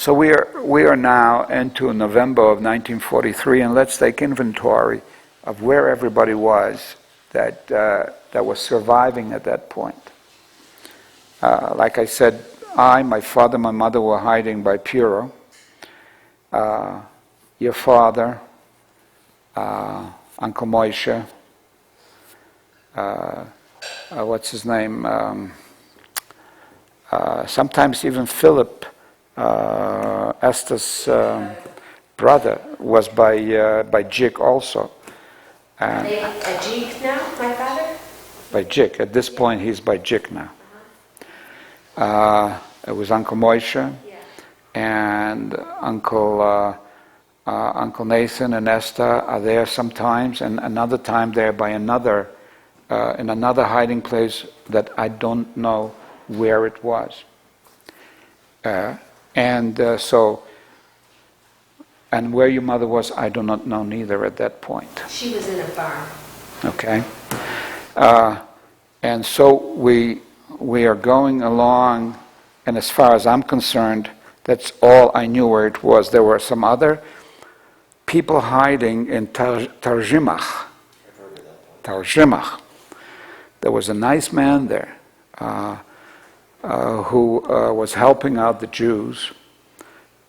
So we are now into November of 1943, and let's take inventory of where everybody was that was surviving at that point. Like I said, my father, my mother were hiding by Puro. Your father, Uncle Moshe, what's his name? Sometimes even Philip, Esther's brother, was by Jik also. Are they at Jik now, my father? By Jik. At this point, he's by Jik now. It was Uncle Moshe, and Uncle Nathan and Esther are there sometimes, and another time they're by another, in another hiding place that I don't know where it was. And where your mother was, I do not know neither at that point. She was in a barn. Okay. And so we are going along, and as far as I'm concerned, that's all I knew where it was. There were some other people hiding in Tarzimach. Tarzimach. There was a nice man there who was helping out the Jews,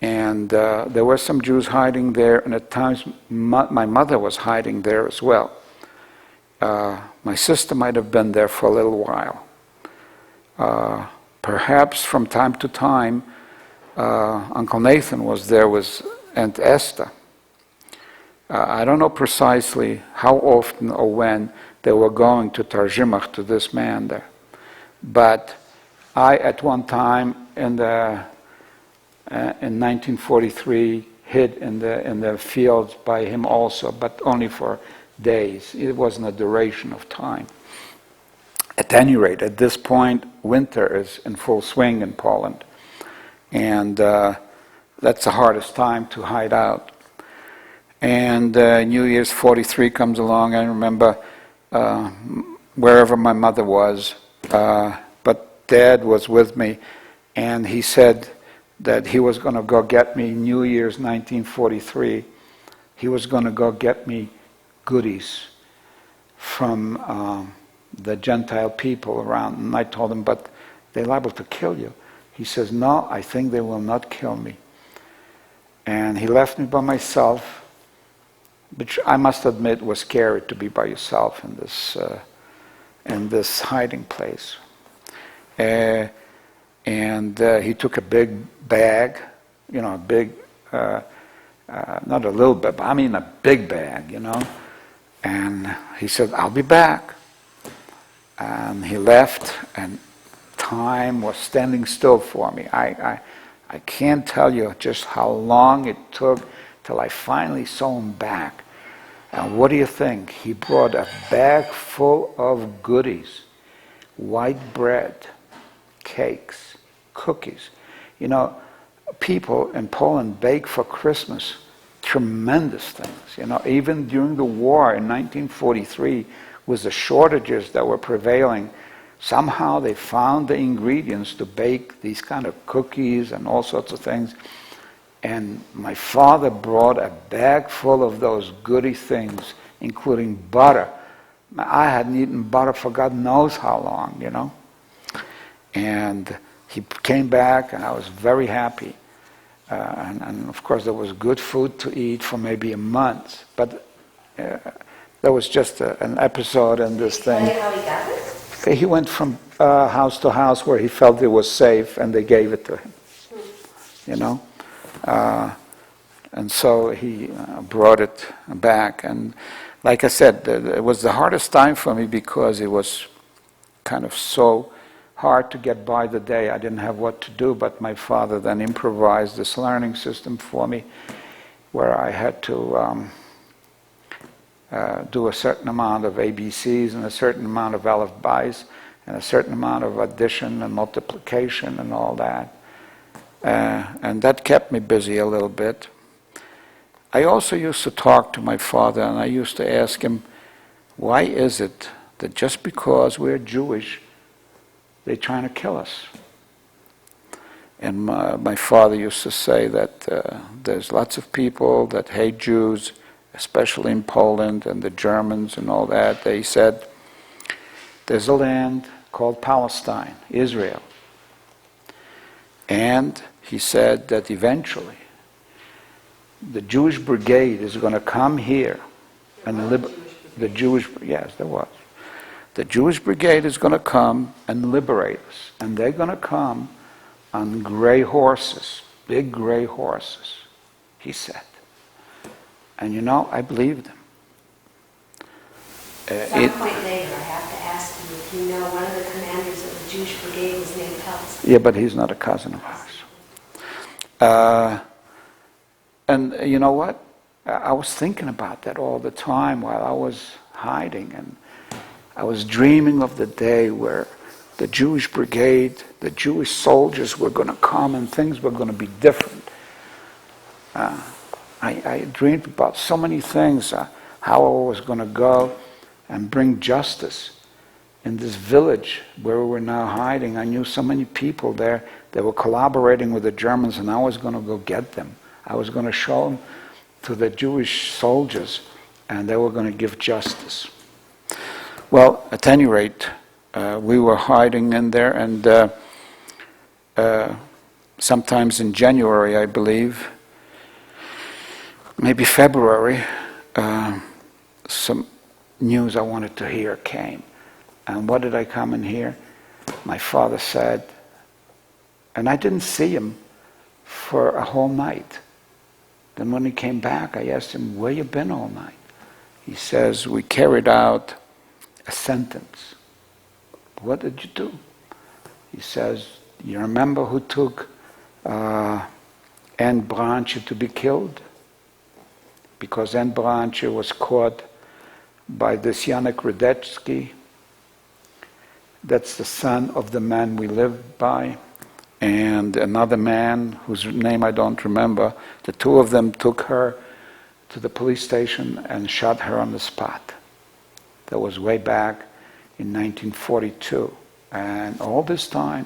and there were some Jews hiding there, and at times my mother was hiding there as well. My sister might have been there for a little while. Perhaps from time to time, Uncle Nathan was there with Aunt Esther. I don't know precisely how often or when they were going to Tarzimach, to this man there. But I, at one time in 1943, hid in the fields by him also, but only for days. It wasn't a duration of time. At any rate, at this point, winter is in full swing in Poland, and that's the hardest time to hide out. And New Year's 43 comes along. I remember wherever my mother was, but Dad was with me, and he said that he was going to go get me New Year's 1943. He was going to go get me goodies from the Gentile people around. And I told him, but they're liable to kill you. He says, no, I think they will not kill me. And he left me by myself, which I must admit was scary to be by yourself in this hiding place. And he took a big bag, a big, not a little bit, but I mean a big bag, And he said, I'll be back. And he left, and time was standing still for me. I can't tell you just how long it took till I finally saw him back. And what do you think? He brought a bag full of goodies, white bread, cakes, cookies. People in Poland bake for Christmas tremendous things. Even during the war in 1943, with the shortages that were prevailing, somehow they found the ingredients to bake these kind of cookies and all sorts of things. And my father brought a bag full of those goody things, including butter. I hadn't eaten butter for God knows how long, And he came back, and I was very happy. And of course, there was good food to eat for maybe a month. But there was just an episode in this thing. How he got it? He went from house to house where he felt it was safe, and they gave it to him. And so he brought it back. And like I said, it was the hardest time for me because it was kind of so hard to get by the day. I didn't have what to do, but my father then improvised this learning system for me where I had to do a certain amount of ABCs and a certain amount of Aleph Bais and a certain amount of addition and multiplication and all that. And that kept me busy a little bit. I also used to talk to my father, and I used to ask him, why is it that just because we're Jewish, they're trying to kill us? And my father used to say that there's lots of people that hate Jews, especially in Poland and the Germans and all that. They said, there's a land called Palestine, Israel. And he said that eventually the Jewish brigade is going to come here and the Jewish, yes, there was. The Jewish brigade is going to come and liberate us. And they're going to come on gray horses, big gray horses, he said. And you know, I believed him. At some point later, I have to ask you if you know one of the commanders of the Jewish brigade was named Palestine. Yeah, but he's not a cousin of ours. And you know what? I was thinking about that all the time while I was hiding, and I was dreaming of the day where the Jewish brigade, the Jewish soldiers were going to come and things were going to be different. I dreamed about so many things, how I was going to go and bring justice in this village where we were now hiding. I knew so many people there that were collaborating with the Germans, and I was going to go get them. I was going to show them to the Jewish soldiers, and they were going to give justice. Well, at any rate, we were hiding in there, and sometimes in January, I believe, maybe February, some news I wanted to hear came. And what did I come and hear? My father said, and I didn't see him for a whole night. Then when he came back, I asked him, where you been all night? He says, we carried out a sentence. What did you do? He says, you remember who took Anne Branche to be killed? Because Anne Branche was caught by this Janek Radetzky. That's the son of the man we lived by, and another man whose name I don't remember. The two of them took her to the police station and shot her on the spot. That was way back in 1942. And all this time,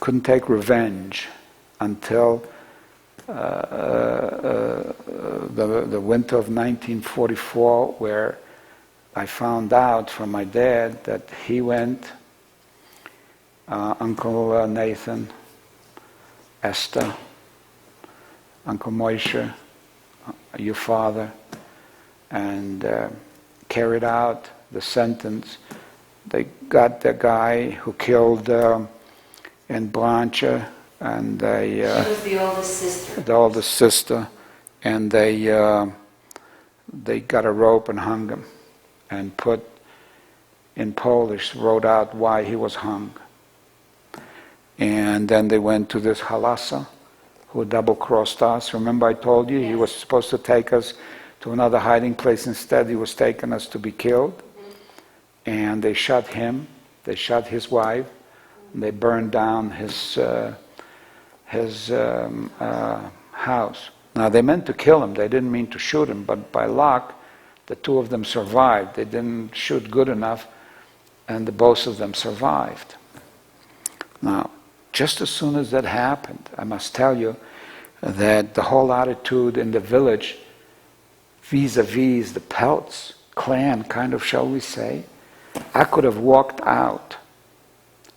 couldn't take revenge until the winter of 1944, where I found out from my dad that he went, Uncle Nathan, Esther, Uncle Moshe, your father, and carried out the sentence. They got the guy who killed Anne Branche, and they... she was the oldest sister. The oldest sister, and they got a rope and hung him, and put, in Polish, wrote out why he was hung. And then they went to this Halassa, who double-crossed us. Remember I told you, he was supposed to take us to another hiding place. Instead, he was taking us to be killed. And they shot him, they shot his wife, and they burned down his house. Now, they meant to kill him, they didn't mean to shoot him, but by luck, the two of them survived. They didn't shoot good enough, and both of them survived. Now, just as soon as that happened, I must tell you that the whole attitude in the village vis-a-vis the Peltz clan, kind of, shall we say, I could have walked out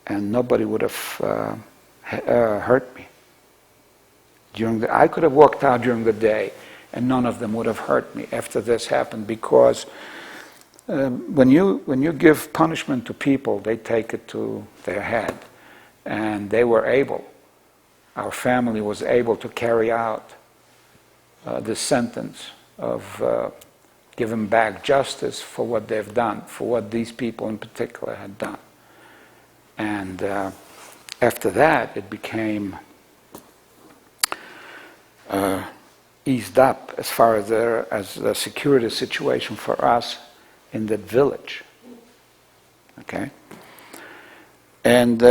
and nobody would have hurt me. I could have walked out during the day and none of them would have hurt me after this happened, because when you give punishment to people, they take it to their head. And they were able, our family was able to carry out this sentence of giving back justice for what they've done, for what these people in particular had done. And after that, it became eased up as far as the security situation for us in that village. Okay? And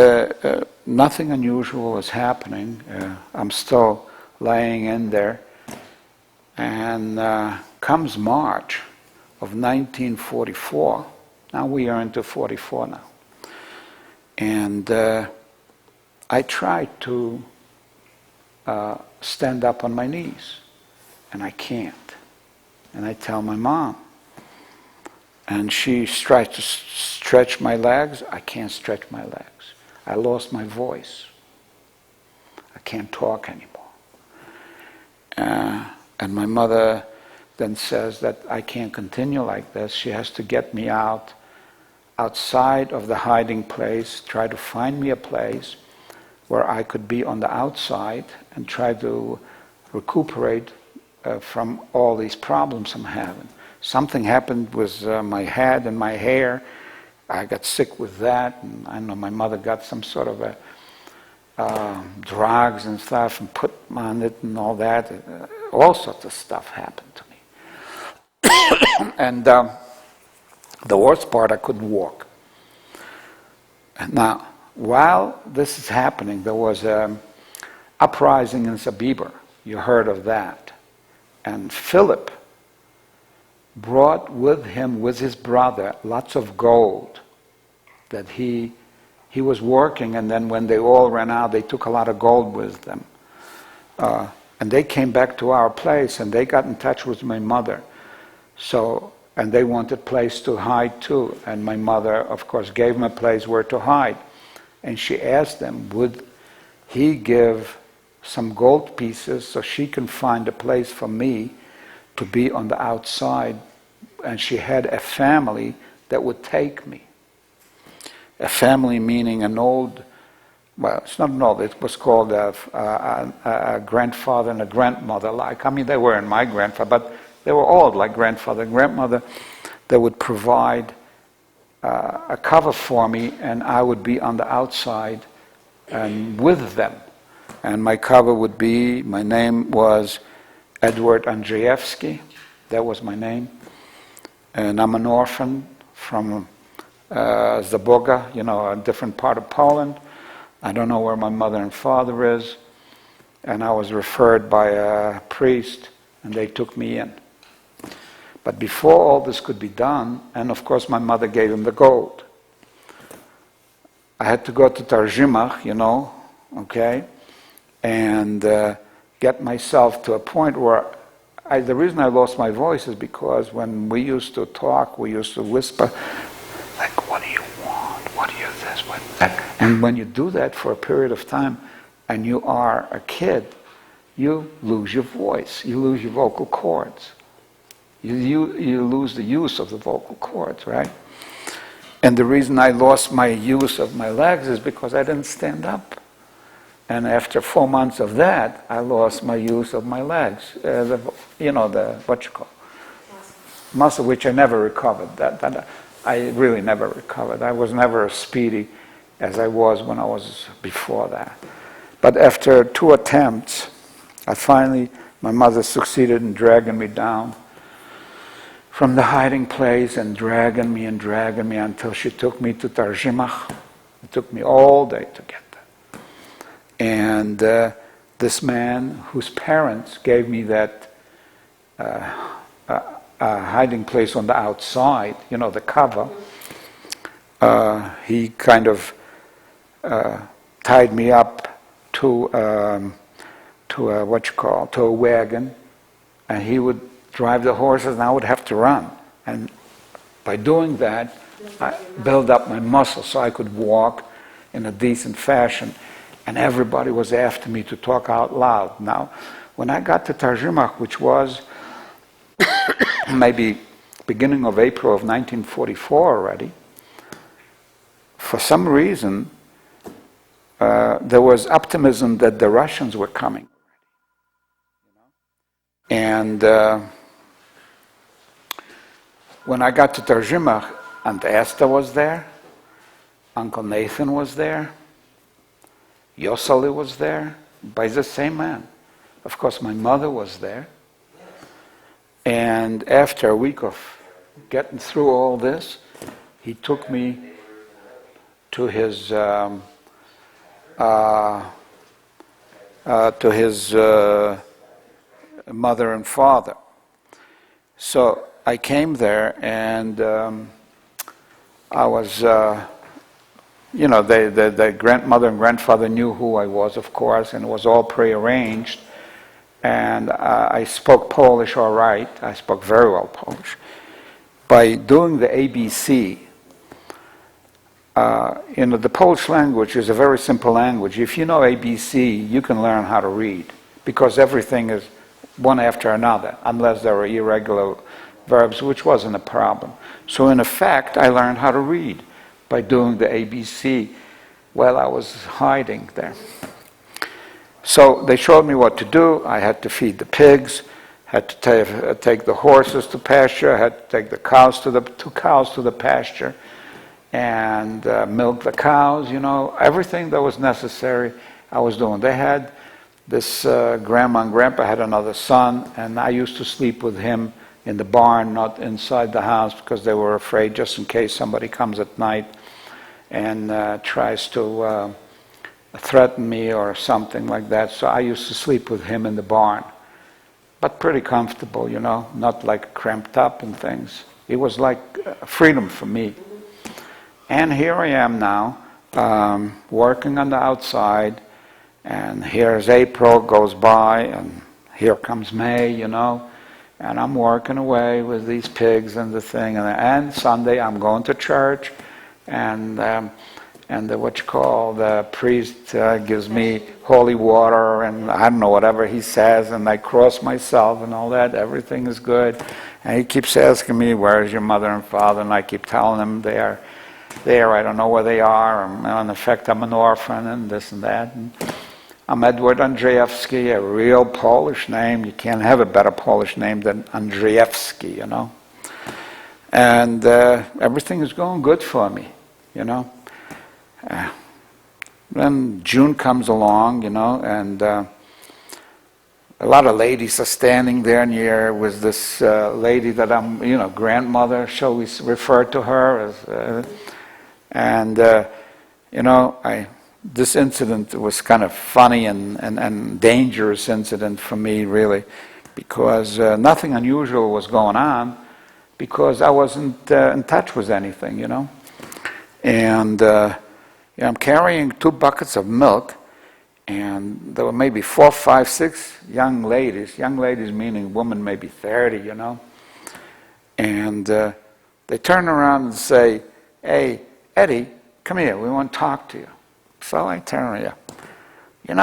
nothing unusual was happening. I'm still laying in there. And comes March of 1944. Now we are into 44 now. And I tried to stand up on my knees, and I can't. And I tell my mom, and she tries to stretch my legs. I can't stretch my legs. I lost my voice. I can't talk anymore. And my mother then says that I can't continue like this. She has to get me outside of the hiding place, try to find me a place where I could be on the outside and try to recuperate from all these problems I'm having. Something happened with my head and my hair. I got sick with that, and I know my mother got some sort of a drugs and stuff and put on it and all that. All sorts of stuff happened to me. And the worst part, I couldn't walk. Now, while this is happening, there was an uprising in Zabibor. You heard of that. And Philip brought with him, with his brother, lots of gold that he was working, and then when they all ran out, they took a lot of gold with them. And they came back to our place, and they got in touch with my mother. And they wanted a place to hide too. And my mother, of course, gave them a place where to hide. And she asked them, would he give some gold pieces so she can find a place for me to be on the outside? And she had a family that would take me. A family meaning an old, well, it's not an old, it was called a grandfather and a grandmother like. I mean, they weren't my grandfather, but they were old, like grandfather and grandmother. They would provide a cover for me, and I would be on the outside and with them. And my cover would be, my name was Edward Andrzejewski. That was my name. And I'm an orphan from Zaboga, a different part of Poland. I don't know where my mother and father is. And I was referred by a priest, and they took me in. But before all this could be done, and of course my mother gave him the gold, I had to go to Tarzimach, okay, and get myself to a point where the reason I lost my voice is because when we used to talk, we used to whisper, like, what do you want? What do you this? What that? And when you do that for a period of time, and you are a kid, you lose your voice. You lose your vocal cords. You lose the use of the vocal cords, right? And the reason I lost my use of my legs is because I didn't stand up. And after 4 months of that, I lost my use of my legs. Muscle, which I never recovered. That I really never recovered. I was never as speedy as I was when I was before that. But after 2 attempts, my mother succeeded in dragging me down from the hiding place and dragging me until she took me to Tarzimach. It took me all day to get there. And this man, whose parents gave me that hiding place on the outside, the cover, he kind of tied me up to a wagon, and he would drive the horses, and I would have to run. And by doing that, I built up my muscles so I could walk in a decent fashion. And everybody was after me to talk out loud. Now, when I got to Tarzimach, which was maybe beginning of April of 1944 already, for some reason, there was optimism that the Russians were coming. And when I got to Tarzimach, Aunt Esther was there, Uncle Nathan was there, Yosali was there, by the same man. Of course, my mother was there. And after a week of getting through all this, he took me to his mother and father. So I came there, and I was you know, the grandmother and grandfather knew who I was, of course, and it was all prearranged. And I spoke Polish all right. I spoke very well Polish. By doing the ABC, you know, the Polish language is a very simple language. If you know ABC, you can learn how to read, because everything is one after another, unless there are irregular verbs, which wasn't a problem. So in effect, I learned how to read by doing the ABC while I was hiding there. So they showed me what to do. I had to feed the pigs, had to take the horses to pasture, had to take the two cows to the pasture, and milk the cows, you know, everything that was necessary I was doing. They had this grandma and grandpa had another son, and I used to sleep with him in the barn, not inside the house, because they were afraid just in case somebody comes at night and tries to threaten me or something like that. So I used to sleep with him in the barn, but pretty comfortable, you know, not like cramped up and things. It was like freedom for me. And here I am now, working on the outside, and here's April goes by, and here comes May, you know, and I'm working away with these pigs and the thing, and Sunday I'm going to church, and the priest gives me holy water, and I don't know, whatever he says, and I cross myself and all that, everything is good. And he keeps asking me, where's your mother and father? And I keep telling him they are there, I don't know where they are, in effect I'm an orphan, and this and that. And I'm Edward Andrzejewski, a real Polish name. You can't have a better Polish name than Andrzejewski, you know. And everything is going good for me, you know. Then June comes along, you know, and a lot of ladies are standing there near with this lady that I'm, you know, grandmother, shall we refer to her as, you know, this incident was kind of funny and dangerous incident for me, really, because nothing unusual was going on, because I wasn't in touch with anything, you know. And I'm carrying 2 buckets of milk, and there were maybe 4, 5, 6 young ladies meaning women maybe 30, you know. And they turn around and say, hey, Eddie, come here, we want to talk to you. So I turn to you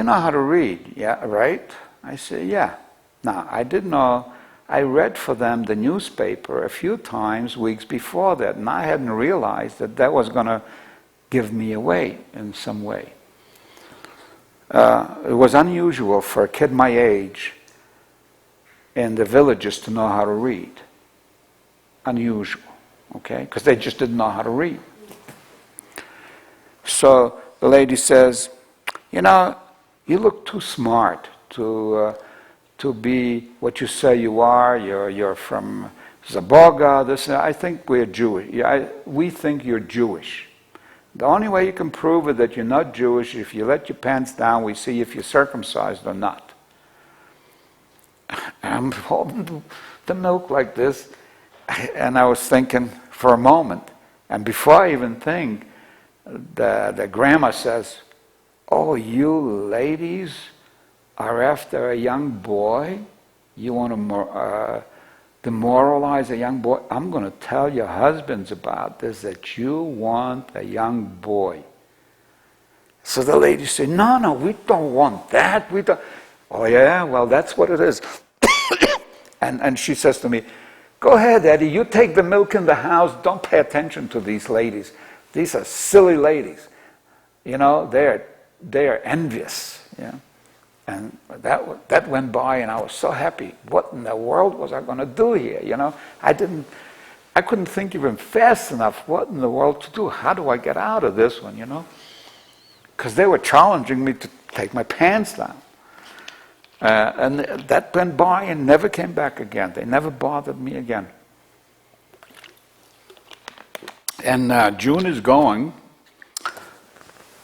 know how to read, yeah, right? I say, yeah. Now, I didn't know, I read for them the newspaper a few times weeks before that, and I hadn't realized that that was going to give me away in some way. It was unusual for a kid my age in the villages to know how to read. Unusual, okay? Because they just didn't know how to read. So the lady says, you know, you look too smart to be what you say you are. You're from Zaboga. This, I think we're Jewish. We think you're Jewish. The only way you can prove it that you're not Jewish, if you let your pants down, we see if you're circumcised or not. I'm holding the milk like this, and I was thinking for a moment, and before I even think, the grandma says, oh, you ladies are after a young boy? You want to demoralize a young boy? I'm going to tell your husbands about this, that you want a young boy. So the ladies say, no, we don't want that. We don't. Oh yeah, well that's what it is. and she says to me, go ahead, Eddie, you take the milk in the house, don't pay attention to these ladies. These are silly ladies. You know, they're envious. Yeah. And that went by, and I was so happy. What in the world was I going to do here? You know, I couldn't think even fast enough. What in the world to do? How do I get out of this one? You know, because they were challenging me to take my pants down, and that went by and never came back again. They never bothered me again. And June is going,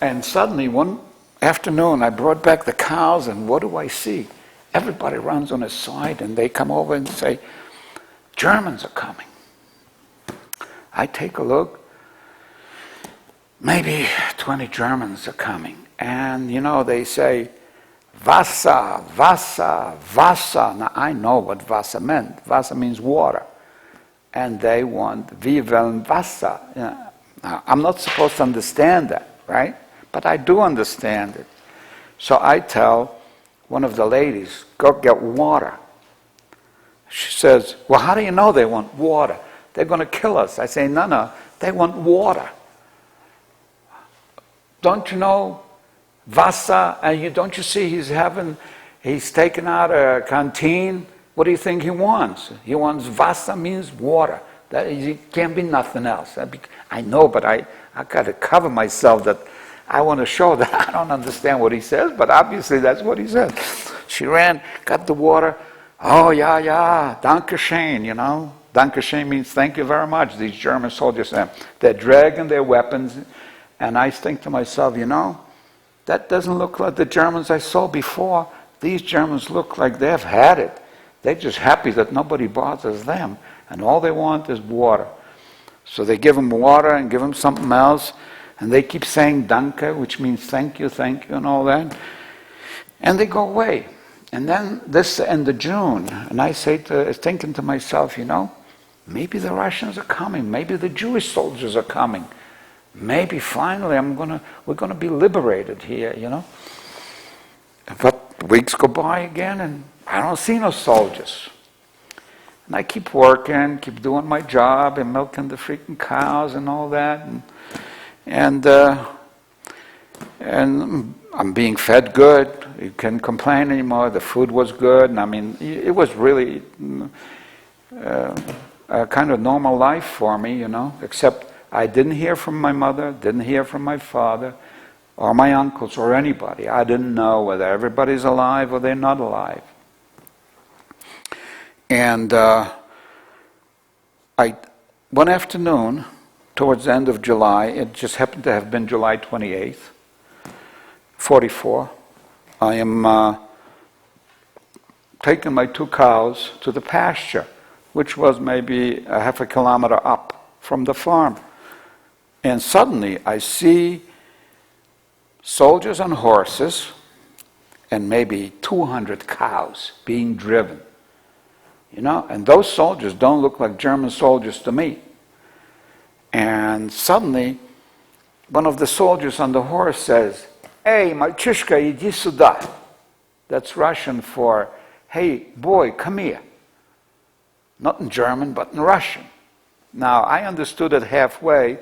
and suddenly one afternoon I brought back the cows, and what do I see? Everybody runs on his side, and they come over and say, Germans are coming. I take a look, maybe 20 Germans are coming. And, they say, Wasser, Wasser, Wasser. Now, I know what Wasser meant. Wasser means water. And they want, wir wollen Wasser. Now, I'm not supposed to understand that, right? But I do understand it. So I tell one of the ladies, go get water. She says, well, how do you know they want water? They're going to kill us. I say, no, they want water. Don't you know Wasser? And don't you see he's taken out a canteen? What do you think he wants? He wants Wasser, means water. It can't be nothing else. I know, but I got to cover myself that I want to show that I don't understand what he says, but obviously that's what he says. She ran, got the water. Oh, yeah, danke schön, Danke schön means thank you very much. These German soldiers, they're dragging their weapons. And I think to myself, that doesn't look like the Germans I saw before. These Germans look like they've had it. They're just happy that nobody bothers them. And all they want is water. So they give them water and give them something else. And they keep saying danke, which means thank you, and all that. And they go away. And then this end of June, and I thinking to myself, maybe the Russians are coming. Maybe the Jewish soldiers are coming. Maybe finally we're gonna be liberated here, But weeks go by again, and I don't see no soldiers. And I keep working, keep doing my job, and milking the freaking cows and all that, and I'm being fed good. You can't complain anymore. The food was good, and it was really a kind of normal life for me, Except I didn't hear from my mother, didn't hear from my father, or my uncles, or anybody. I didn't know whether everybody's alive or they're not alive. And one afternoon, towards the end of July, it just happened to have been July 28th, 44, I am taking my 2 cows to the pasture, which was maybe a half a kilometer up from the farm. And suddenly I see soldiers on horses and maybe 200 cows being driven. And those soldiers don't look like German soldiers to me. And suddenly, one of the soldiers on the horse says, "Hey, мальчишка, иди сюда." That's Russian for, "Hey, boy, come here." Not in German, but in Russian. Now, I understood it halfway.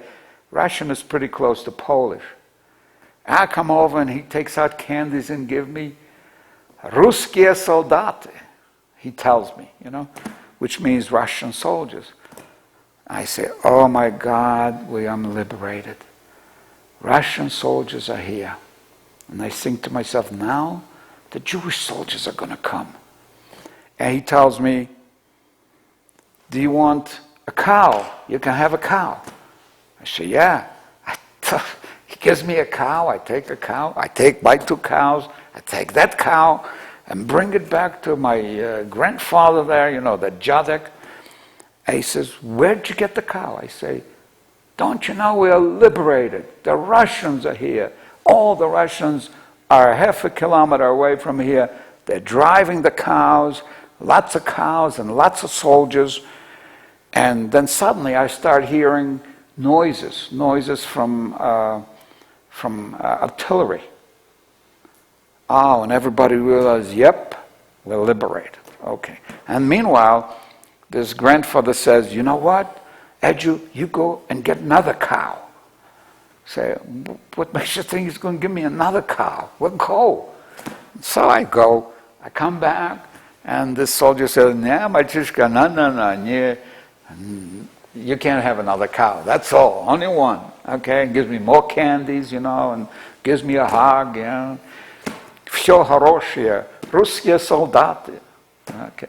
Russian is pretty close to Polish. I come over and he takes out candies and give me "Russkie soldаты," he tells me, which means Russian soldiers. I say, oh my God, we are liberated. Russian soldiers are here. And I think to myself, now the Jewish soldiers are going to come. And he tells me, do you want a cow? You can have a cow. I say, yeah. He gives me a cow, I take a cow, I take my 2 cows, I take that cow and bring it back to my grandfather there, the Jadek. And he says, where'd you get the cow? I say, don't you know we are liberated? The Russians are here. All the Russians are half a kilometer away from here. They're driving the cows, lots of cows and lots of soldiers. And then suddenly I start hearing noises from artillery. Oh, and everybody realized, yep, we're liberated. Okay. And meanwhile, this grandfather says, you know what, Edu, you go and get another cow. Say, what makes you think he's going to give me another cow? Well, go. So I go, I come back, and this soldier says, "Yeah, мальчишка, no, you can't have another cow. That's all, only one." Okay, and gives me more candies, and gives me a hug, Всё хорошее, русские солдаты. Okay.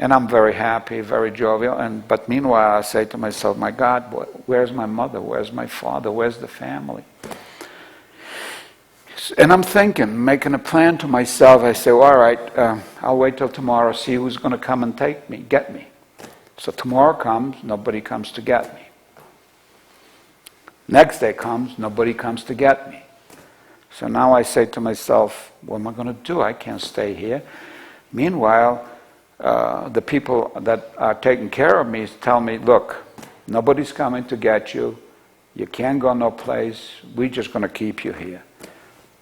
And I'm very happy, very jovial. But meanwhile, I say to myself, my God, where's my mother? Where's my father? Where's the family? And I'm thinking, making a plan to myself. I say, well, all right, I'll wait till tomorrow, see who's going to come and get me. So tomorrow comes, nobody comes to get me. Next day comes, nobody comes to get me. So now I say to myself, what am I going to do? I can't stay here. Meanwhile, the people that are taking care of me tell me, look, nobody's coming to get you. You can't go no place. We're just going to keep you here.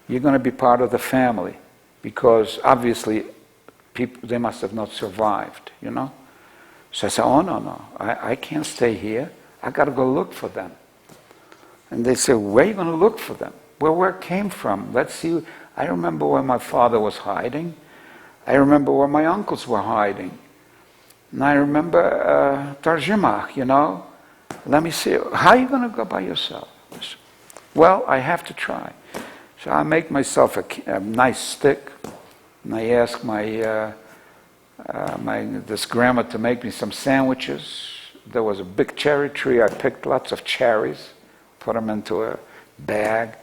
You're going to be part of the family. Because obviously, people, they must have not survived, you know? So I said, oh, no, I can't stay here. I got to go look for them. And they said, where are you going to look for them? Well, where it came from? Let's see. I remember where my father was hiding. I remember where my uncles were hiding. And I remember Tarjimah, you know. Let me see. How are you going to go by yourself? Well, I have to try. So I make myself a nice stick. And I ask this grandma to make me some sandwiches. There was a big cherry tree. I picked lots of cherries, put them into a bag.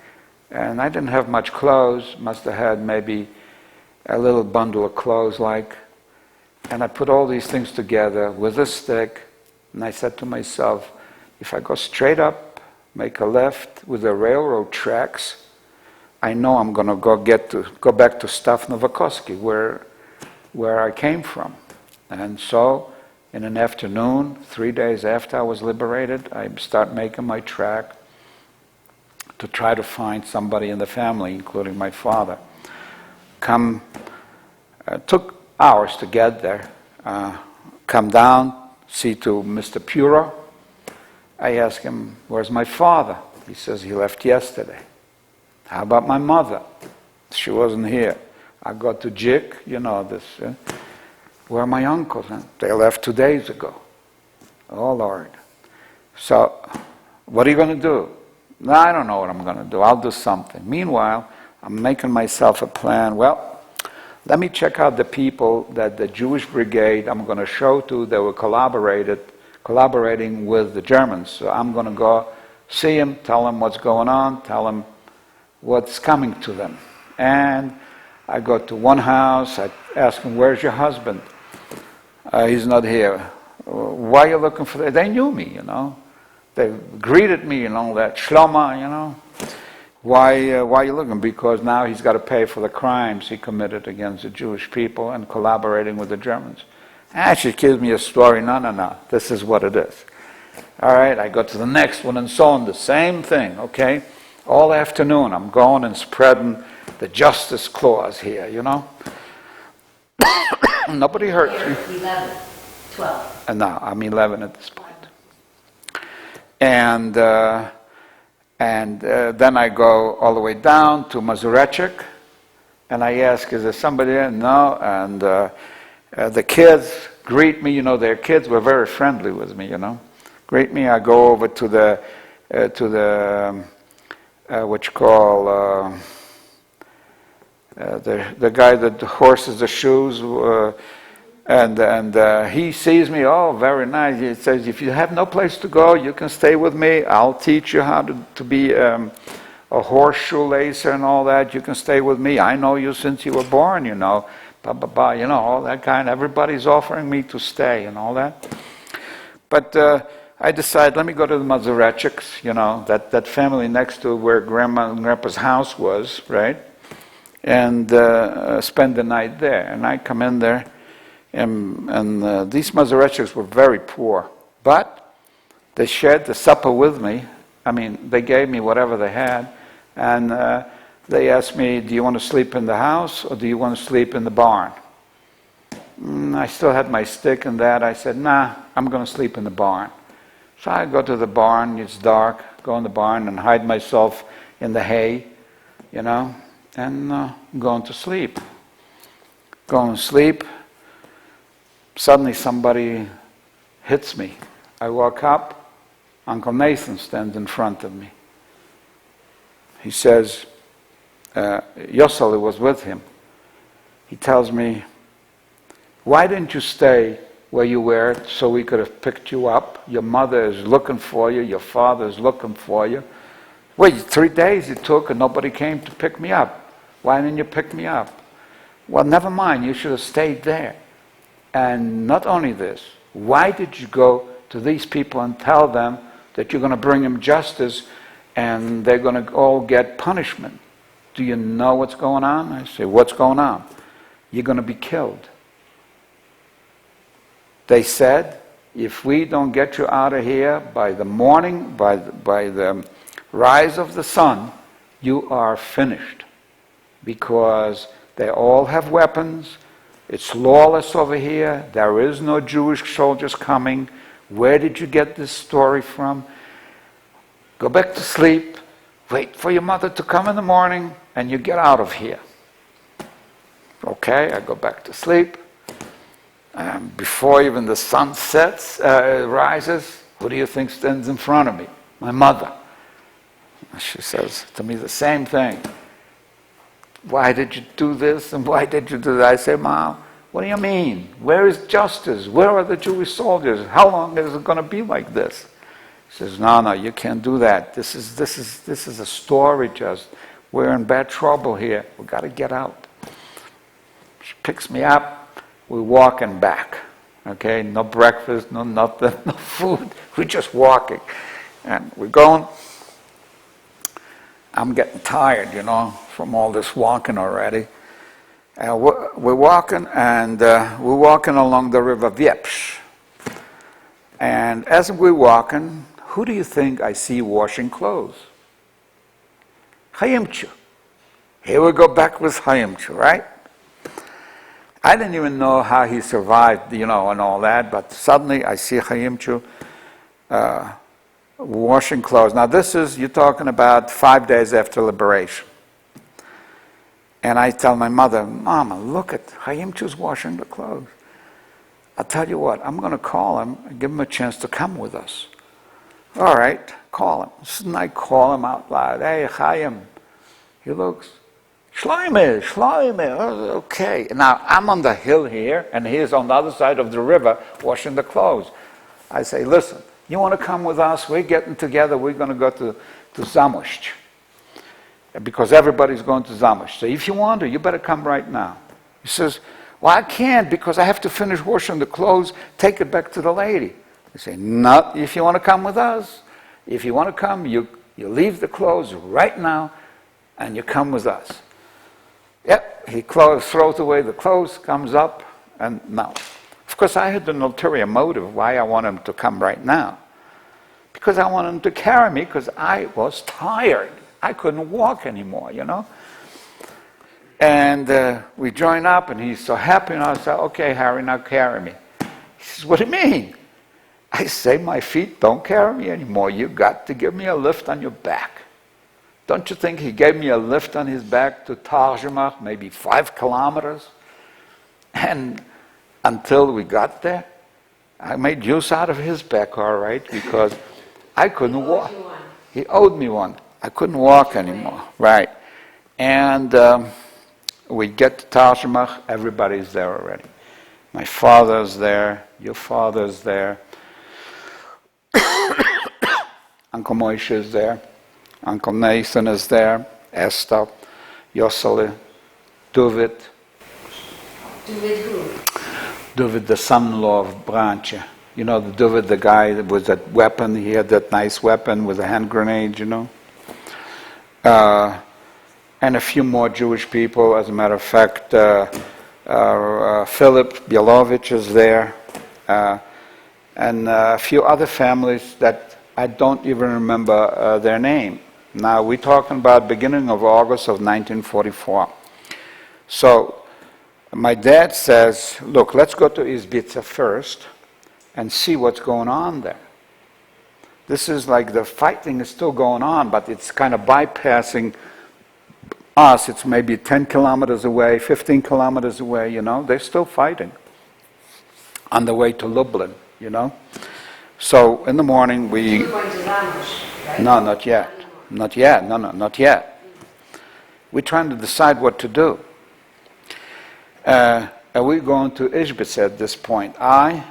And I didn't have much clothes. Must have had maybe a little bundle of clothes like. And I put all these things together with a stick. And I said to myself, if I go straight up, make a left with the railroad tracks, I know I'm going to go back to Stav Novokoski, where I came from. And so, in an afternoon, 3 days after I was liberated, I start making my track to try to find somebody in the family, including my father. Took hours to get there. Come down, see to Mr. Puro. I ask him, where's my father? He says he left yesterday. How about my mother? She wasn't here. I go to Jik, you know this. Where are my uncles? They left 2 days ago. Oh, Lord. So, what are you going to do? No, I don't know what I'm going to do. I'll do something. Meanwhile, I'm making myself a plan. Well, let me check out the people that the Jewish brigade I'm going to show to that were collaborating with the Germans. So I'm going to go see them, tell them what's going on, tell them what's coming to them. And I go to one house, I ask him, where's your husband? He's not here. Why are you looking for that? They knew me, you know. They greeted me and all that. Shloma, you know. Why are you looking? Because now he's got to pay for the crimes he committed against the Jewish people and collaborating with the Germans. And she gives me a story. No. This is what it is. All right, I go to the next one and so on. The same thing, okay? All afternoon I'm going and spreading the justice clause here, you know. Nobody hurts me. 11, 12. And now I'm 11 at this point. And then I go all the way down to Mazurechik, and I ask, is there somebody there? No. And the kids greet me. You know, their kids were very friendly with me. You know, greet me. I go over to the what you call the guy that horses the shoes. And he sees me, oh, very nice. He says, if you have no place to go, you can stay with me. I'll teach you how to be a horseshoe lacer and all that. You can stay with me. I know you since you were born, you know. You know, all that kind. Everybody's offering me to stay and all that. But I decide, let me go to the Mazurechiks, you know, that family next to where Grandma and Grandpa's house was, right? And spend the night there. And I come in there. And these Mazurechiks were very poor, but they shared the supper with me. I mean, they gave me whatever they had, and they asked me, do you want to sleep in the house, or do you want to sleep in the barn? I still had my stick and that. I said, nah, I'm going to sleep in the barn. So I go to the barn, it's dark, go in the barn and hide myself in the hay, you know, and going to sleep. Going to sleep. Suddenly somebody hits me. I walk up, Uncle Nathan stands in front of me. He says, Yossele was with him. He tells me, why didn't you stay where you were so we could have picked you up? Your mother is looking for you, your father is looking for you. Wait, 3 days it took and nobody came to pick me up. Why didn't you pick me up? Well, never mind, you should have stayed there. And not only this, why did you go to these people and tell them that you're going to bring them justice and they're going to all get punishment. Do you know what's going on? I say, what's going on? You're going to be killed. They said, if we don't get you out of here by the morning, by the rise of the sun, you are finished. Because they all have weapons. It's lawless over here. There is no Jewish soldiers coming. Where did you get this story from? Go back to sleep. Wait for your mother to come in the morning, and you get out of here. Okay, I go back to sleep. Before even the sun sets, rises, who do you think stands in front of me? My mother. She says to me the same thing. Why did you do this and why did you do that? I say, Mom, what do you mean? Where is justice? Where are the Jewish soldiers? How long is it going to be like this? She says, no, you can't do that. This is a story just. We're in bad trouble here. We've got to get out. She picks me up. We're walking back. Okay, no breakfast, no nothing, no food. We're just walking. And we're going. I'm getting tired, from all this walking already. We're walking, and we're walking along the river Viepsh. And as we're walking, who do you think I see washing clothes? Hayimchu. Here we go back with Hayimchu, right? I didn't even know how he survived, and all that, but suddenly I see Hayimchu washing clothes. Now you're talking about 5 days after liberation. And I tell my mother, Mama, look at Hayimchu's washing the clothes. I'll tell you what, I'm going to call him and give him a chance to come with us. All right, call him. So I call him out loud. Hey, Chaim. He looks, Shloime. Okay. Now, I'm on the hill here, and he's on the other side of the river washing the clothes. I say, listen, you want to come with us? We're getting together. We're going to go to Zamość. Because everybody's going to Zamość. So if you want to, you better come right now. He says, well, I can't because I have to finish washing the clothes, take it back to the lady. I say, not if you want to come with us. If you want to come, you leave the clothes right now and you come with us. Yep, he throws away the clothes, comes up, and now. Of course, I had an ulterior motive why I want him to come right now. Because I want him to carry me because I was tired. I couldn't walk anymore, And we join up, and he's so happy, and I say, okay, Harry, now carry me. He says, what do you mean? I say, my feet don't carry me anymore. You got to give me a lift on your back. Don't you think he gave me a lift on his back to Tarjumach, maybe 5 kilometers? And until we got there, I made use out of his back, all right, because I couldn't walk. He owed me one. I couldn't walk anymore, right. And we get to Tarjumach, everybody's there already. My father's there, your father's there. Uncle Moshe is there. Uncle Nathan is there. Esther, Yosele, David. David who? David, the son-in-law of Branche. The David, the guy that was that weapon. He had that nice weapon with a hand grenade, And a few more Jewish people. As a matter of fact, Philip Bielovich is there. And a few other families that I don't even remember their name. Now, we're talking about beginning of August of 1944. So, my dad says, look, let's go to Izbica first and see what's going on there. This is like the fighting is still going on, but it's kind of bypassing us. It's maybe 10 kilometers away, 15 kilometers away, They're still fighting on the way to Lublin, So in the morning You're going to Zamość, right? No, not yet. Not yet. No, not yet. We're trying to decide what to do. Are we going to Izbica at this point? I,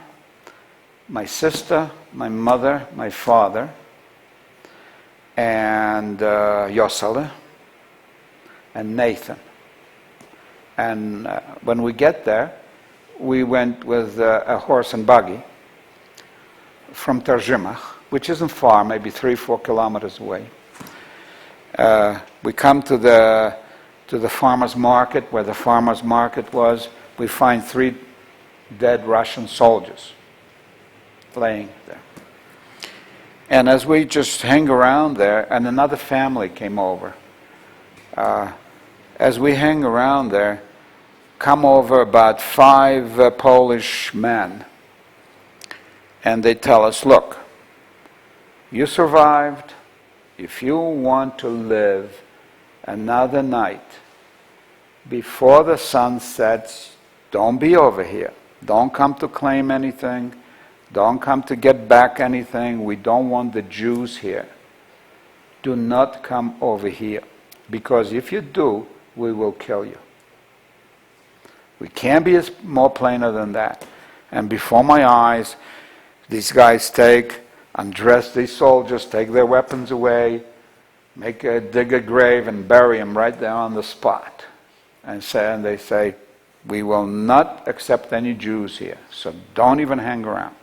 my sister, my mother, my father, and Yosele, and Nathan. And when we get there, we went with a horse and buggy from Tarjumach, which isn't far, maybe 3-4 kilometers away. We come to the farmer's market, where the farmer's market was. We find 3 dead Russian soldiers laying there. And as we just hang around there, and another family came over. As we hang around there, come over about 5 Polish men, and they tell us, look, you survived. If you want to live another night before the sun sets, don't be over here. Don't come to claim anything. Don't come to get back anything. We don't want the Jews here. Do not come over here, because if you do, we will kill you. We can't be more plainer than that. And before my eyes, these guys undress these soldiers, take their weapons away, dig a grave and bury them right there on the spot. And they say, we will not accept any Jews here, so don't even hang around.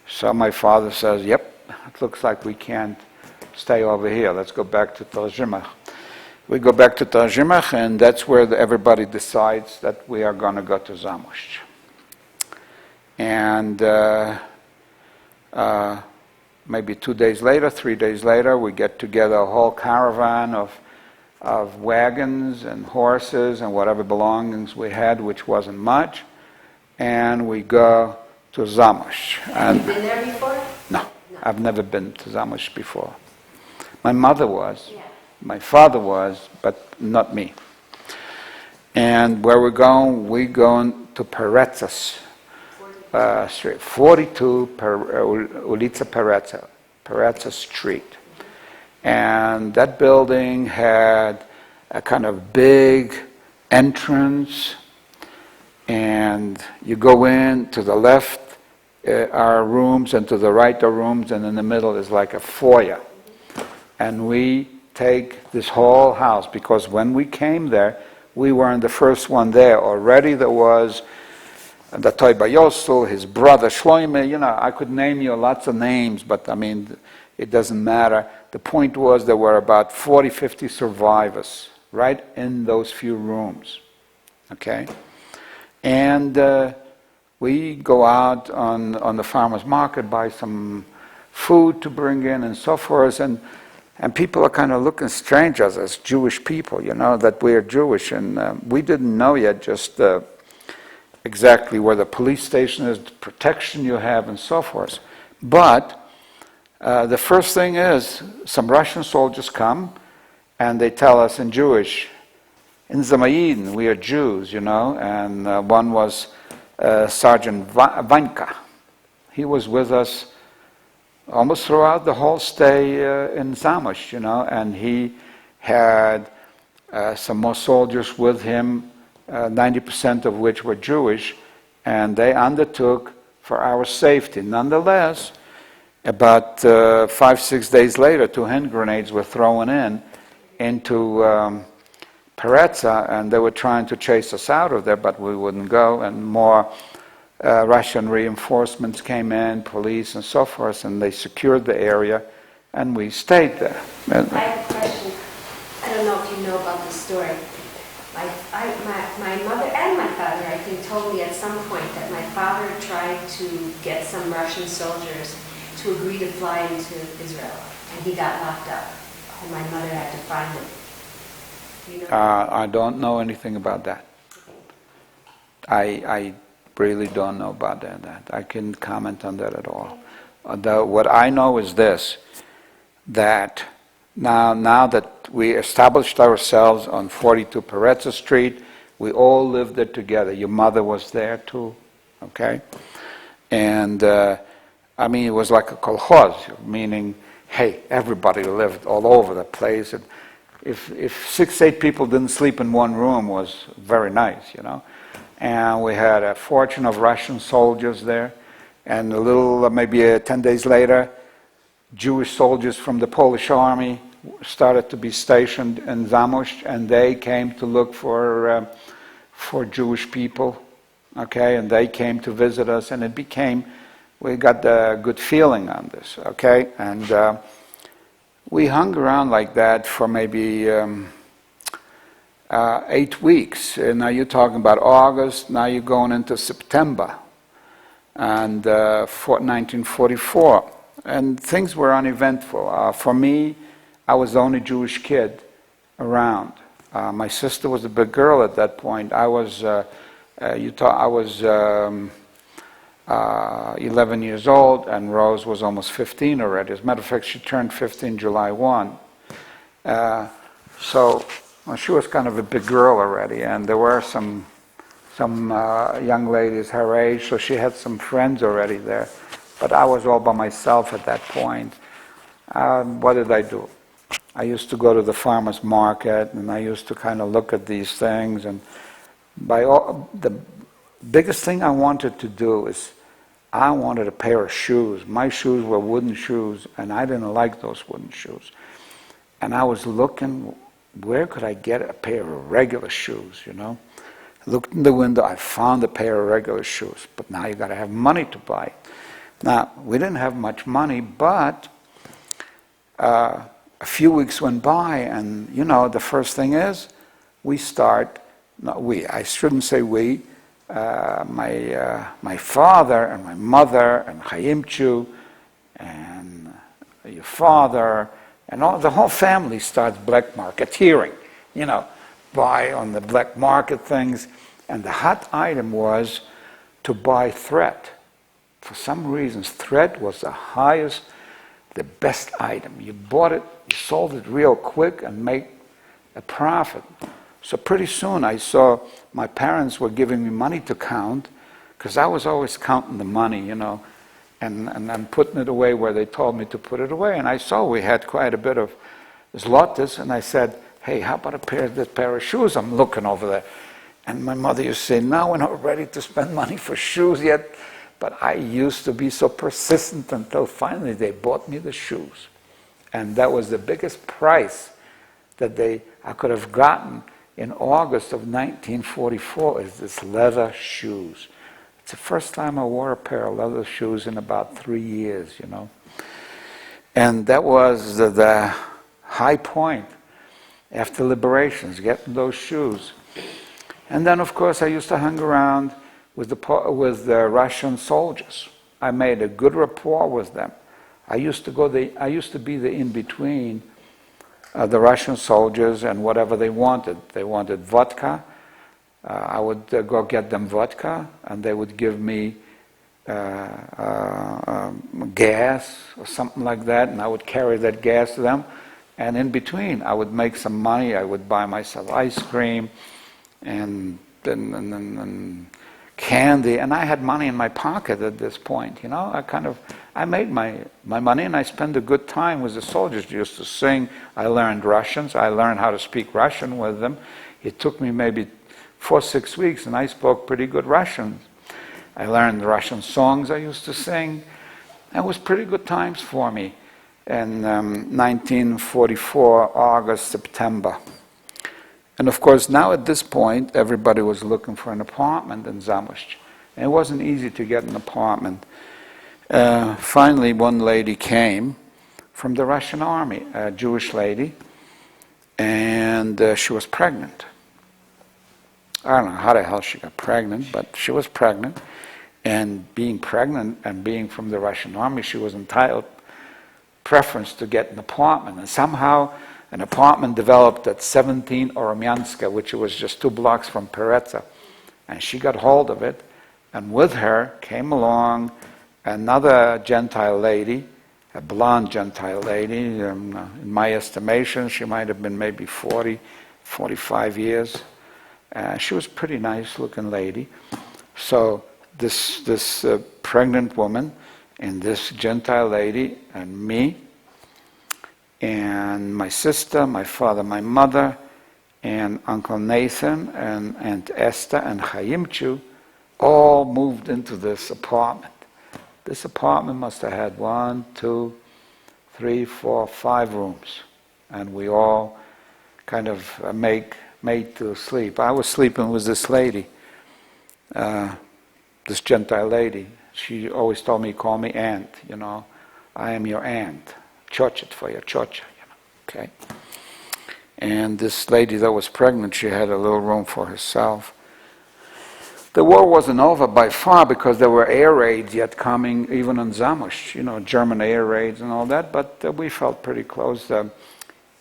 So my father says, yep, it looks like we can't stay over here. Let's go back to Terzhimach. We go back to Terzhimach, and that's where everybody decides that we are going to go to Zamość. And maybe 2 days later, 3 days later, we get together a whole caravan of wagons and horses and whatever belongings we had, which wasn't much, and we go to Zamość. Have you been there before? No, I've never been to Zamość before. My mother was, Yeah. my father was, but not me. And where we're going to Peretzas Street, 42 Ulica Peretza Street. And that building had a kind of big entrance, and you go in, to the left are rooms, and to the right are rooms, and in the middle is like a foyer. And we take this whole house, because when we came there, we weren't the first one there. Already there was the Toiba Yosel, his brother Shloime, I could name you lots of names, but I mean, it doesn't matter. The point was there were about 40, 50 survivors right in those few rooms, okay? And we go out on the farmer's market, buy some food to bring in and so forth, and people are kind of looking strange at us as Jewish people, that we are Jewish, and we didn't know yet just exactly where the police station is, the protection you have, and so forth. But the first thing is, some Russian soldiers come, and they tell us in Jewish, in Zamayin, we are Jews, and one was Sergeant Vanka. He was with us almost throughout the whole stay in Zamość, and he had some more soldiers with him, 90% of which were Jewish, and they undertook for our safety. Nonetheless, about 5-6 days later, 2 hand grenades were thrown into Peretza, and they were trying to chase us out of there, but we wouldn't go, and more Russian reinforcements came in, police and so forth, and they secured the area, and we stayed there. I have a question. I don't know if you know about this story. My mother and my father, I think, told me at some point that my father tried to get some Russian soldiers to agree to fly into Israel, and he got locked up, and my mother had to find him. You know? I don't know anything about that. I really don't know about that. I can't comment on that at all. What I know is this, that now that we established ourselves on 42 Peretza Street, we all lived there together. Your mother was there too, okay? And I mean, it was like a kolkhoz, meaning, hey, everybody lived all over the place. And if 6, 8 people didn't sleep in one room, was very nice, And we had a fortune of Russian soldiers there, and maybe 10 days later, Jewish soldiers from the Polish army started to be stationed in Zamość, and they came to look for Jewish people, okay? And they came to visit us, and we got a good feeling on this, okay? And we hung around like that for maybe 8 weeks. Now you're talking about August, now you're going into September, and 1944. And things were uneventful. For me, I was the only Jewish kid around. My sister was a big girl at that point. I was 11 years old, and Rose was almost 15 already. As a matter of fact, she turned 15 July 1. So she was kind of a big girl already, and there were some young ladies her age, so she had some friends already there. But I was all by myself at that point. What did I do? I used to go to the farmer's market, and I used to kind of look at these things. And the biggest thing I wanted to do is I wanted a pair of shoes. My shoes were wooden shoes, and I didn't like those wooden shoes. And I was looking, where could I get a pair of regular shoes, you know? I looked in the window, I found a pair of regular shoes. But now you got to have money to buy it. Now, we didn't have much money, but a few weeks went by, and you know, the first thing is, I shouldn't say we, my father and my mother and Chaim Chu and your father and the whole family starts black marketeering, you know, buy on the black market things. And the hot item was to buy thread. For some reasons, thread was the highest, the best item. You bought it, you sold it real quick and make a profit. So pretty soon I saw my parents were giving me money to count, because I was always counting the money, you know, and I'm putting it away where they told me to put it away. And I saw we had quite a bit of zlotus, and I said, hey, how about this pair of shoes? I'm looking over there. And my mother used to say, no, we're not ready to spend money for shoes yet. But I used to be so persistent until finally they bought me the shoes. And that was the biggest price that I could have gotten in August of 1944, is this leather shoes. It's the first time I wore a pair of leather shoes in about 3 years, you know. And that was the high point after liberations, getting those shoes. And then, of course, I used to hang around with the Russian soldiers. I made a good rapport with them. I used to be the in-between the Russian soldiers and whatever they wanted. They wanted vodka. I would go get them vodka, and they would give me gas or something like that, and I would carry that gas to them. And in between, I would make some money. I would buy myself ice cream and candy, and I had money in my pocket at this point. You know, I made my money, and I spent a good time with the soldiers. They used to sing. I learned Russians. I learned how to speak Russian with them. It took me maybe 4 or 6 weeks, and I spoke pretty good Russian. I learned the Russian songs I used to sing. It was pretty good times for me in 1944, August, September. And of course, now at this point, everybody was looking for an apartment in Zamość. And it wasn't easy to get an apartment. Finally, one lady came from the Russian army, a Jewish lady, and she was pregnant. I don't know how the hell she got pregnant, but she was pregnant. And being pregnant and being from the Russian army, she was entitled preference to get an apartment. And somehow an apartment developed at 17 Oromyanska, which was just 2 blocks from Peretza. And she got hold of it, and with her came along another Gentile lady, a blonde Gentile lady. In my estimation, she might have been maybe 40, 45 years. She was a pretty nice-looking lady. So this pregnant woman and this Gentile lady and me and my sister, my father, my mother, and Uncle Nathan and Aunt Esther and Chaim Chu all moved into this apartment. This apartment must have had 1, 2, 3, 4, 5 rooms. And we all kind of made to sleep. I was sleeping with this lady, this Gentile lady. She always told me, call me aunt, you know. I am your aunt. Chochit for your chocha, you okay? And this lady that was pregnant, she had a little room for herself. The war wasn't over by far because there were air raids yet coming, even on Zamość, German air raids and all that, but we felt pretty close.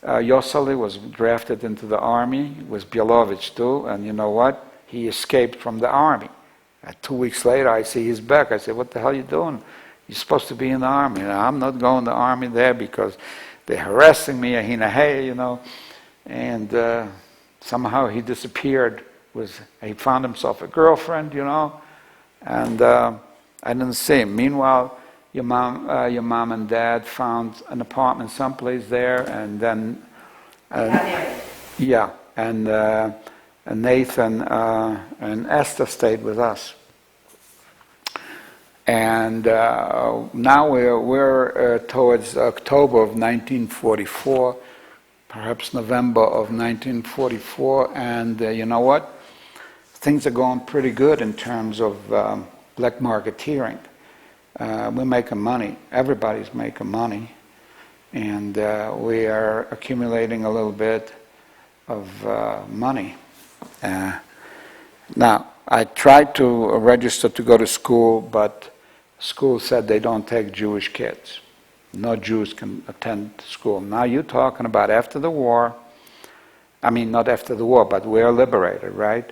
Yoseli was drafted into the army, with Bielovich too, and you know what? He escaped from the army. 2 weeks later, I see he's back. I said, what the hell are you doing? You're supposed to be in the army. I'm not going to the army there because they're harassing me, and somehow he disappeared. He found himself a girlfriend, and I didn't see him. Meanwhile, your mom and dad found an apartment someplace there, and then and Nathan and Esther stayed with us. And now we're towards October of 1944, perhaps November of 1944, and you know what? Things are going pretty good in terms of black marketeering. We're making money. Everybody's making money. And we are accumulating a little bit of money. Now, I tried to register to go to school, but school said they don't take Jewish kids. No Jews can attend school. Now you're talking about after the war. I mean, not after the war, but we're liberated, right?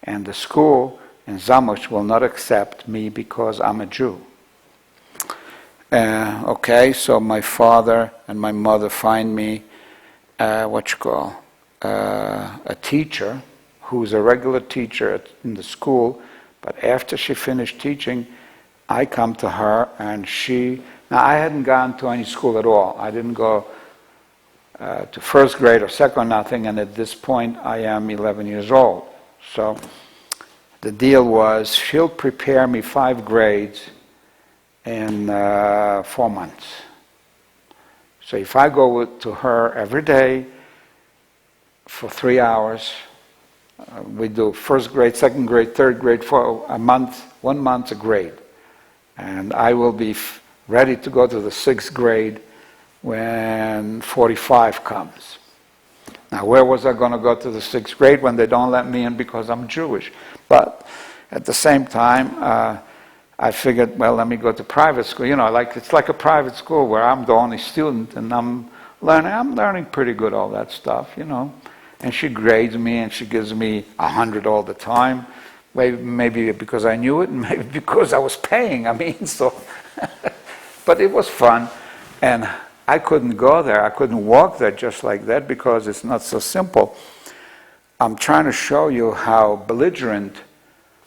And the school in Zamość will not accept me because I'm a Jew. Okay, so my father and my mother find me, a teacher who's a regular teacher in the school, but after she finished teaching, I come to her and now I hadn't gone to any school at all. I didn't go to first grade or second, nothing, and at this point I am 11 years old. So the deal was she'll prepare me 5 grades in 4 months. So if I go to her every day for 3 hours, we do first grade, second grade, third grade for a month, 1 month a grade. And I will be ready to go to the 6th grade when 45 comes. Now, where was I going to go to the 6th grade when they don't let me in because I'm Jewish? But at the same time, I figured, well, let me go to private school. It's like a private school where I'm the only student and I'm learning pretty good all that stuff, And she grades me and she gives me 100 all the time. Maybe because I knew it and maybe because I was paying. But it was fun. And I couldn't go there. I couldn't walk there just like that because it's not so simple. I'm trying to show you how belligerent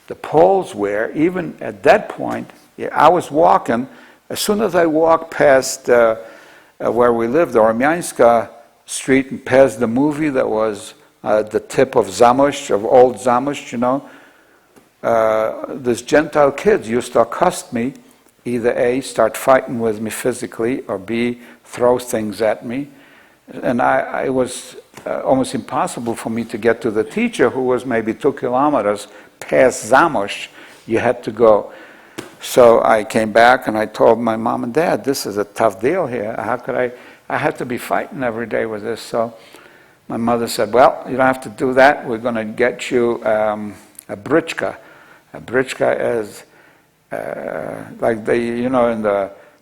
the Poles were. Even at that point, I was walking. As soon as I walked past where we lived, Ormiańska Street, and past the movie that was at the tip of Zamość, of old Zamość, these Gentile kids used to accost me, either A, start fighting with me physically, or B, throw things at me. And it was almost impossible for me to get to the teacher, who was maybe 2 kilometers past Zamość. You had to go. So I came back and I told my mom and dad, this is a tough deal here. How could I had to be fighting every day with this. So my mother said, well, you don't have to do that. We're going to get you a britchka. A britchka is like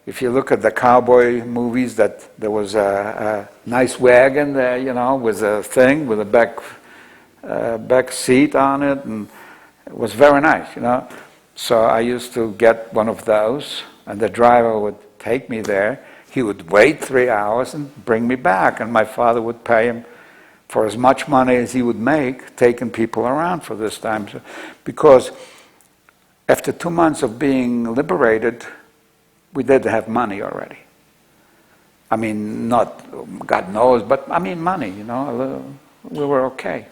if you look at the cowboy movies, that there was a nice wagon there, with a thing, with a back seat on it, and it was very nice, So I used to get one of those, and the driver would take me there. He would wait 3 hours and bring me back, and my father would pay him for as much money as he would make taking people around for this time. Because after 2 months of being liberated, we did have money already. I mean, not God knows, but I mean money, we were okay.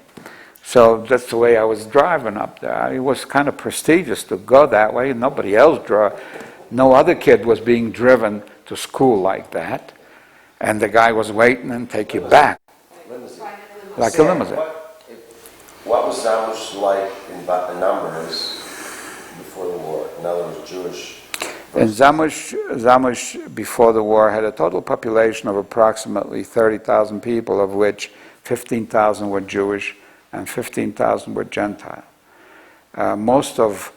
So that's the way I was driving up there. It was kind of prestigious to go that way. Nobody else drove. No other kid was being driven to school like that. And the guy was waiting and take you back. Limousine. Like a limousine. What was Zamość like in numbers before the war? In other words, Jewish And Zamość, before the war, had a total population of approximately 30,000 people, of which 15,000 were Jewish and 15,000 were Gentile. Most of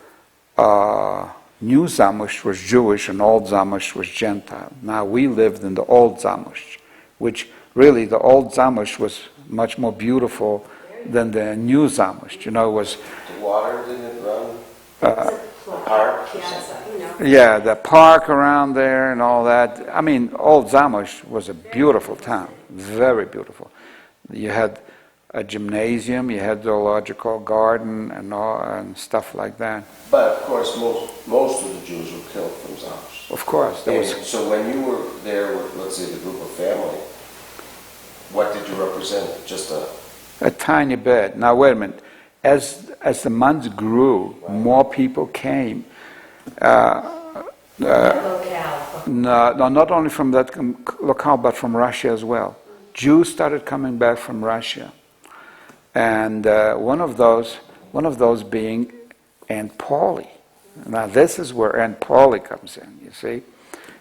New Zamość was Jewish and Old Zamość was Gentile. Now we lived in the Old Zamość, which really the Old Zamość was much more beautiful than the New Zamość. You know, it was... The water didn't run? Park? Piazza, you know. Yeah, the park around there and all that. I mean, Old Zamość was a beautiful town, very beautiful. You had a gymnasium, you had zoological garden and stuff like that. But of course, most of the Jews were killed from Zamość. Of course, there was... So when you were there with, let's say, the group of family, what did you represent? Just a tiny bit. Now wait a minute. As the months grew, more people came. Locale. No, not only from that locale, but from Russia as well. Jews started coming back from Russia, and one of those being Aunt Polly. Now this is where Aunt Polly comes in. You see,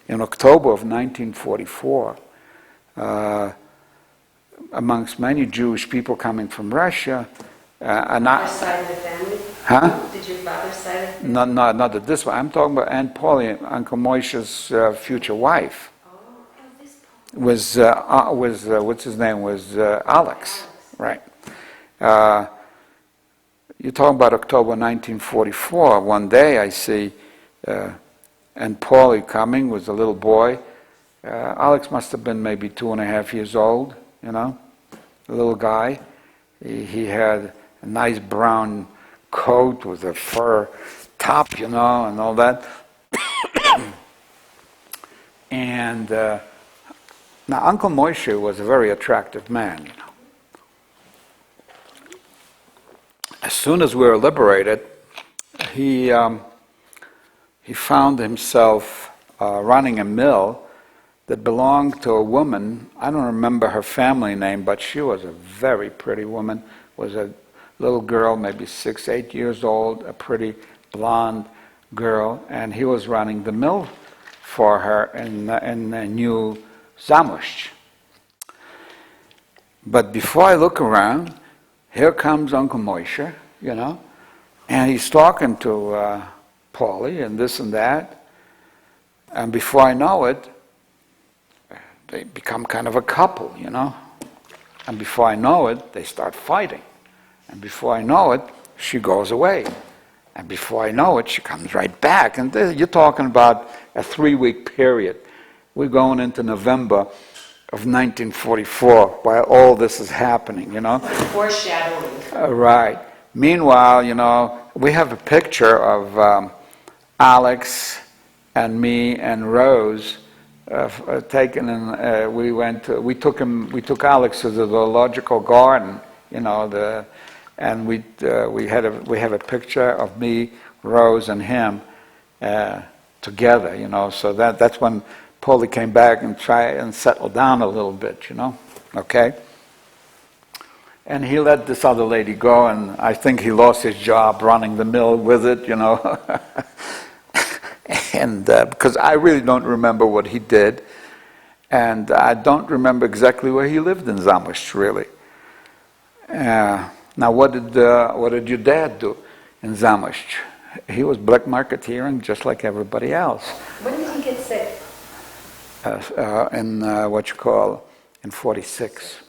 in October of 1944, amongst many Jewish people coming from Russia, and Your side of the family? Huh? Did your father's side of the family? Not at this one. I'm talking about Aunt Polly, Uncle Moshe's future wife. Oh, this part. Was what's his name? Was Alex, right? You're talking about October 1944. One day I see Aunt Polly coming with a little boy. Alex must have been maybe 2.5 years old, you know, a little guy. He had a nice brown coat with a fur top, you know, and all that. And now Uncle Moshe was a very attractive man, you know. As soon as we were liberated, he found himself running a mill that belonged to a woman. I don't remember her family name, but she was a very pretty woman. Was a little girl, maybe 6, 8 years old, a pretty blonde girl, and he was running the mill for her in New Zamość. But before I look around, here comes Uncle Moshe, you know, and he's talking to Polly and this and that, and before I know it, they become kind of a couple, you know. And before I know it, they start fighting. And before I know it, she goes away. And before I know it, she comes right back. And you're talking about a 3-week period. We're going into November of 1944 while all this is happening, you know. Foreshadowing. Right. Meanwhile, you know, we have a picture of Alex and me and Rose taken, and we took Alex to the zoological garden, you know, and we have a picture of me, Rose, and him together, you know. So that's when Polly came back and tried and settled down a little bit, you know. Okay. And he let this other lady go, and I think he lost his job running the mill with it, you know. And because I really don't remember what he did, and I don't remember exactly where he lived in Zamość, really. Now, what did your dad do in Zamość? He was black marketeering just like everybody else. When did he get sick? In 46.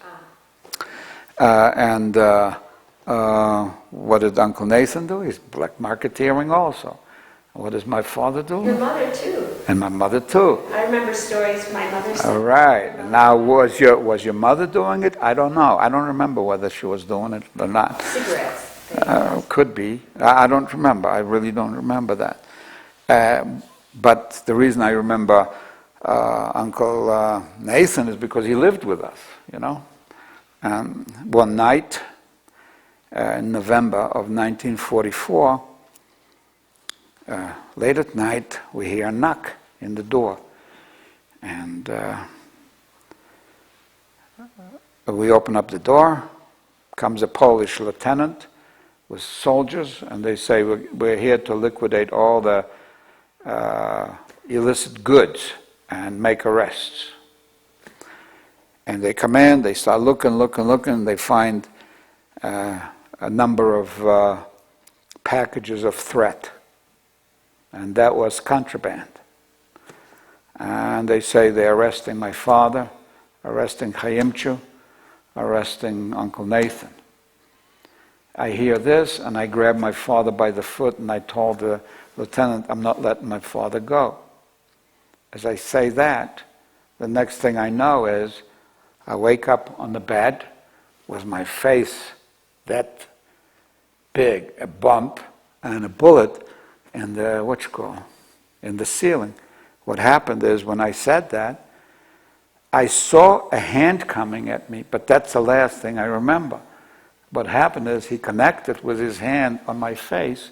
What did Uncle Nathan do? He's black marketeering also. What does my father do? Your mother too. And my mother too. I remember stories my mother said. All right. Now, was your mother doing it? I don't know. I don't remember whether she was doing it or not. Cigarettes. Could be. I don't remember. I really don't remember that. But the reason I remember Uncle Nathan is because he lived with us, you know. And one night in November of 1944, late at night, we hear a knock in the door. And we open up the door, comes a Polish lieutenant with soldiers, and they say, we're here to liquidate all the illicit goods and make arrests. And they come in, they start looking, they find a number of packages of threat. And that was contraband. And they say they're arresting my father, arresting Chaimchu, arresting Uncle Nathan. I hear this, and I grab my father by the foot, and I told the lieutenant, I'm not letting my father go. As I say that, the next thing I know is I wake up on the bed with my face that big, a bump and a bullet in the, in the ceiling. What happened is when I said that, I saw a hand coming at me, but that's the last thing I remember. What happened is he connected with his hand on my face,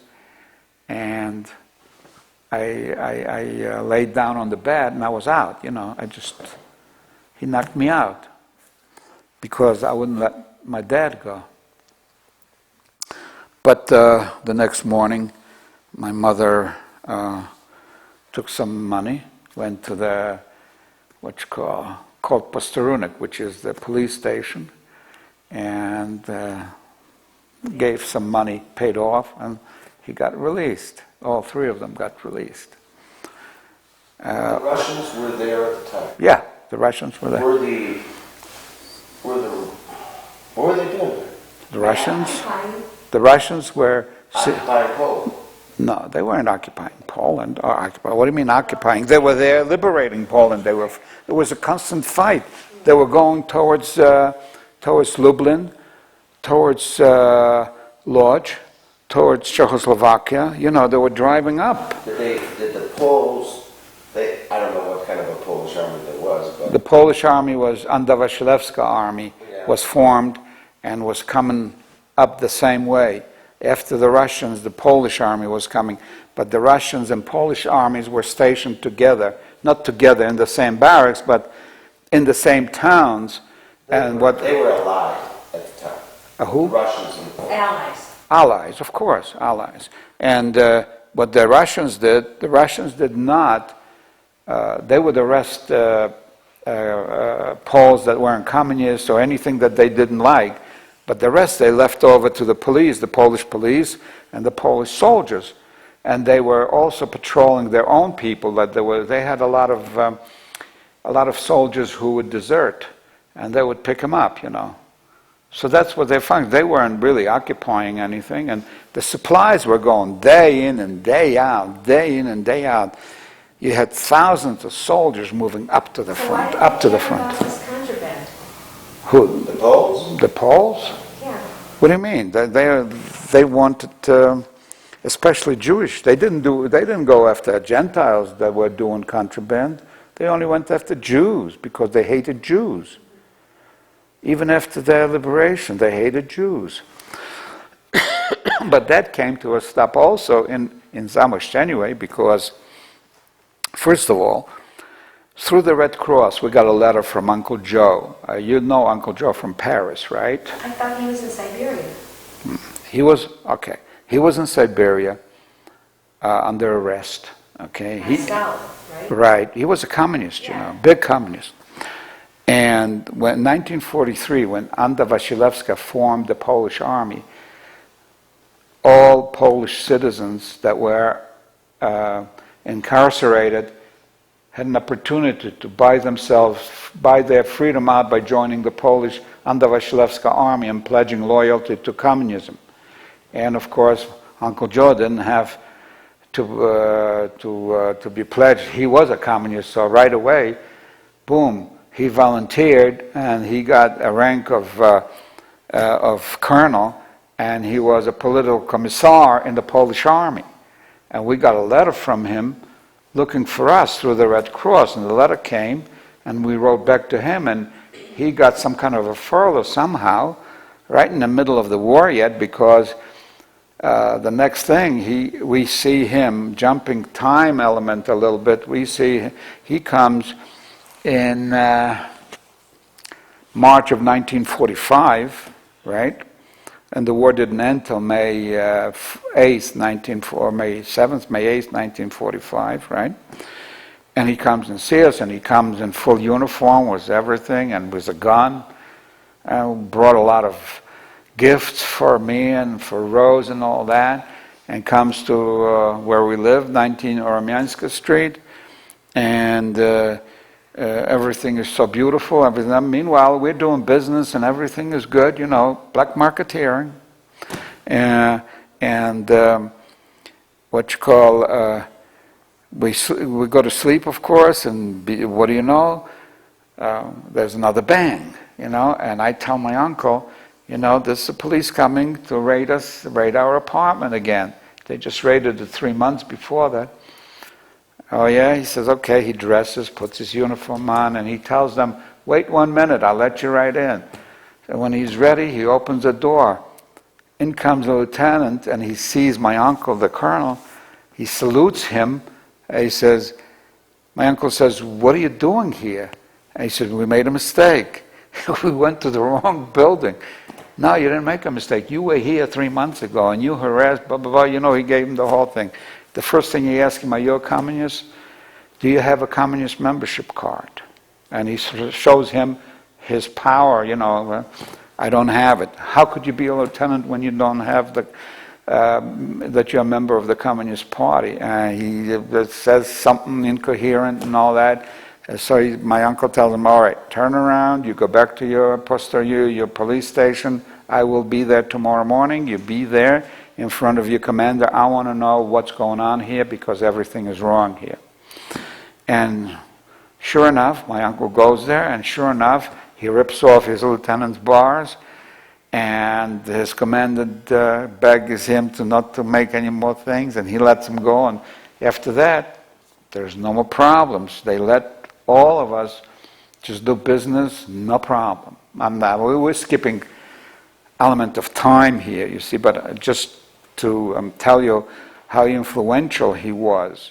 and I laid down on the bed and I was out, he knocked me out because I wouldn't let my dad go. But the next morning, my mother took some money, went to the, called Posterunek, which is the police station, and gave some money, paid off, and he got released. All three of them got released. The Russians were there at the time? Yeah, the Russians were there. What were they doing there? The Russians were... Occupying Poland? No, they weren't occupying Poland. Or occupying. What do you mean occupying? They were there liberating Poland. It was a constant fight. They were going towards Lublin, towards Lodz, towards Czechoslovakia. They were driving up. Did the Poles, I don't know what kind of a Polish army there was, but... The Polish army was, Anna Wasilewska army, was formed and was coming up the same way. After the Russians, the Polish army was coming, but the Russians and Polish armies were stationed together, not together in the same barracks, but in the same towns. They were allied at the time. Who? The Russians and Poles. Allies. Allies, of course, allies. And what the Russians did not, they would arrest Poles that weren't communists or anything that they didn't like, but the rest they left over to the police, the Polish police and the Polish soldiers. And they were also patrolling their own people. They had a lot of soldiers who would desert, and they would pick them up, So that's what they found. They weren't really occupying anything, and the supplies were going day in and day out, day in and day out. You had thousands of soldiers moving up to the front, up to the front. This contraband? Who? The Poles? The Poles? Yeah. What do you mean? They wanted, especially Jewish. They didn't go after Gentiles that were doing contraband. They only went after Jews because they hated Jews. Even after their liberation, they hated Jews. But that came to a stop also in Zamość anyway, because, first of all, through the Red Cross, we got a letter from Uncle Joe. You know Uncle Joe from Paris, right? I thought he was in Siberia. He was in Siberia under arrest. Okay. Stalin, right? Right. He was a communist, big communist. And in 1943, when Anna Wasilewska formed the Polish army, all Polish citizens that were incarcerated had an opportunity to buy their freedom out by joining the Polish Anna Wasilewska army and pledging loyalty to communism. And of course, Uncle Joe didn't have to be pledged. He was a communist, so right away, boom, he volunteered and he got a rank of colonel, and he was a political commissar in the Polish army. And we got a letter from him looking for us through the Red Cross, and the letter came, and we wrote back to him, and he got some kind of a furlough somehow, right in the middle of the war yet, because the next thing, we see him jumping time element a little bit. We see he comes in March of 1945, right? And the war didn't end till May 8th, May 7th, May 8th, 1945, right? And he comes and sees us, and he comes in full uniform with everything and with a gun, and brought a lot of gifts for me and for Rose and all that, and comes to where we live, 19 Oromyanska Street, and everything is so beautiful. Everything. Meanwhile, we're doing business and everything is good, you know, black marketeering, and what you call. We go to sleep, of course, and what do you know? There's another bang, you know, and I tell my uncle, you know, there's the police coming to raid our apartment again. They just raided it 3 months before that. Oh yeah, he says, okay, he dresses, puts his uniform on, and he tells them, wait 1 minute, I'll let you right in. And when he's ready, he opens the door. In comes the lieutenant, and he sees my uncle, the colonel. He salutes him. He says, my uncle says, what are you doing here? And he said, we made a mistake. We went to the wrong building. No, you didn't make a mistake. You were here 3 months ago, and you harassed, blah, blah, blah. You know, he gave him the whole thing. The first thing he asked him, are you a communist? Do you have a communist membership card? And he shows him his power, you know, I don't have it. How could you be a lieutenant when you don't have the... that you're a member of the Communist Party? He says something incoherent and all that. So my uncle tells him, all right, turn around, you go back to your your police station. I will be there tomorrow morning. You be there in front of your commander. I want to know what's going on here because everything is wrong here. And sure enough, my uncle goes there, and sure enough, he rips off his lieutenant's bars, and his commander begs him not to make any more things, and he lets him go. And after that, there's no more problems. They let all of us just do business, no problem. We're skipping element of time here, you see, but just to tell you how influential he was.